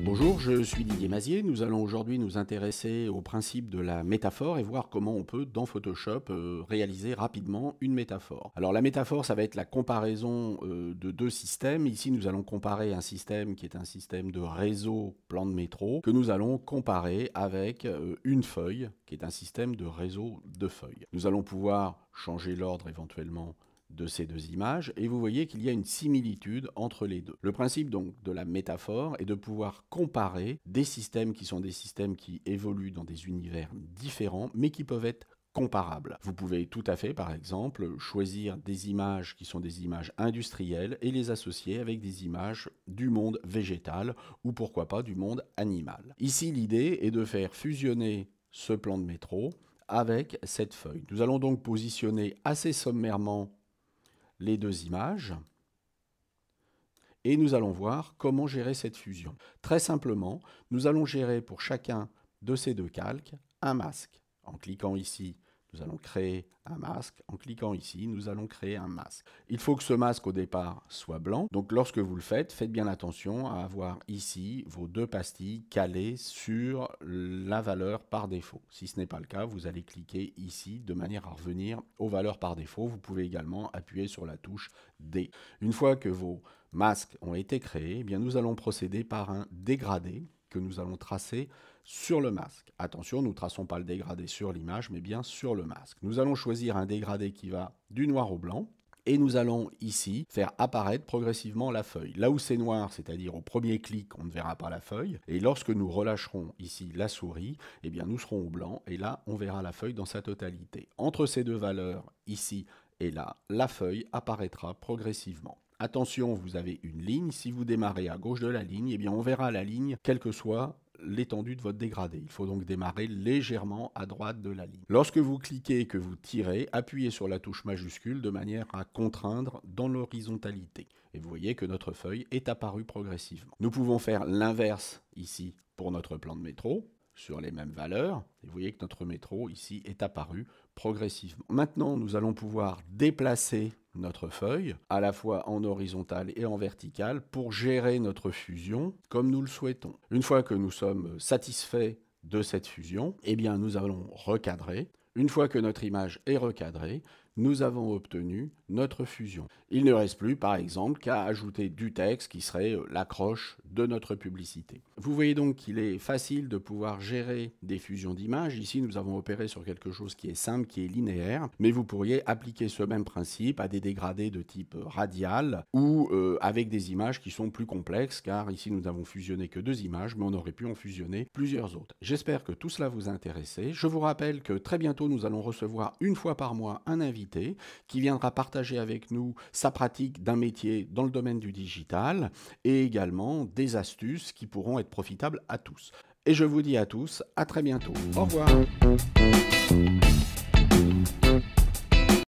Bonjour, je suis Didier Mazier. Nous allons aujourd'hui nous intéresser au principe de la métaphore et voir comment on peut, dans Photoshop, réaliser rapidement une métaphore. Alors la métaphore, ça va être la comparaison de deux systèmes. Ici, nous allons comparer un système qui est un système de réseau plan de métro que nous allons comparer avec une feuille qui est un système de réseau de feuilles. Nous allons pouvoir changer l'ordre éventuellement de ces deux images, et vous voyez qu'il y a une similitude entre les deux. Le principe donc de la métaphore est de pouvoir comparer des systèmes qui sont des systèmes qui évoluent dans des univers différents, mais qui peuvent être comparables. Vous pouvez tout à fait, par exemple, choisir des images qui sont des images industrielles et les associer avec des images du monde végétal, ou pourquoi pas du monde animal. Ici, l'idée est de faire fusionner ce plan de métro avec cette feuille. Nous allons donc positionner assez sommairement les deux images et nous allons voir comment gérer cette fusion. Très simplement, nous allons gérer pour chacun de ces deux calques un masque. En cliquant ici, nous allons créer un masque. En cliquant ici, nous allons créer un masque. Il faut que ce masque au départ soit blanc. Donc lorsque vous le faites, faites bien attention à avoir ici vos deux pastilles calées sur la valeur par défaut. Si ce n'est pas le cas, vous allez cliquer ici de manière à revenir aux valeurs par défaut. Vous pouvez également appuyer sur la touche D. Une fois que vos masques ont été créés, eh bien, nous allons procéder par un dégradé que nous allons tracer sur le masque. Attention, nous ne traçons pas le dégradé sur l'image, mais bien sur le masque. Nous allons choisir un dégradé qui va du noir au blanc, et nous allons ici faire apparaître progressivement la feuille. Là où c'est noir, c'est-à-dire au premier clic, on ne verra pas la feuille, et lorsque nous relâcherons ici la souris, eh bien nous serons au blanc, et là, on verra la feuille dans sa totalité. Entre ces deux valeurs, ici et là, la feuille apparaîtra progressivement. Attention, vous avez une ligne. Si vous démarrez à gauche de la ligne, eh bien on verra la ligne, quelle que soit l'étendue de votre dégradé. Il faut donc démarrer légèrement à droite de la ligne. Lorsque vous cliquez et que vous tirez, appuyez sur la touche majuscule de manière à contraindre dans l'horizontalité. Et vous voyez que notre feuille est apparue progressivement. Nous pouvons faire l'inverse ici pour notre plan de métro, sur les mêmes valeurs, et vous voyez que notre métro ici est apparu progressivement. Maintenant, nous allons pouvoir déplacer notre feuille, à la fois en horizontal et en vertical, pour gérer notre fusion comme nous le souhaitons. Une fois que nous sommes satisfaits de cette fusion, eh bien nous allons recadrer. Une fois que notre image est recadrée, nous avons obtenu notre fusion. Il ne reste plus, par exemple, qu'à ajouter du texte qui serait l'accroche de notre publicité. Vous voyez donc qu'il est facile de pouvoir gérer des fusions d'images. Ici, nous avons opéré sur quelque chose qui est simple, qui est linéaire, mais vous pourriez appliquer ce même principe à des dégradés de type radial ou avec des images qui sont plus complexes, car ici, nous n'avons fusionné que deux images, mais on aurait pu en fusionner plusieurs autres. J'espère que tout cela vous a intéressé. Je vous rappelle que très bientôt, nous allons recevoir une fois par mois un invité qui viendra partager avec nous sa pratique d'un métier dans le domaine du digital et également des astuces qui pourront être profitables à tous. Et je vous dis à tous, à très bientôt. Au revoir.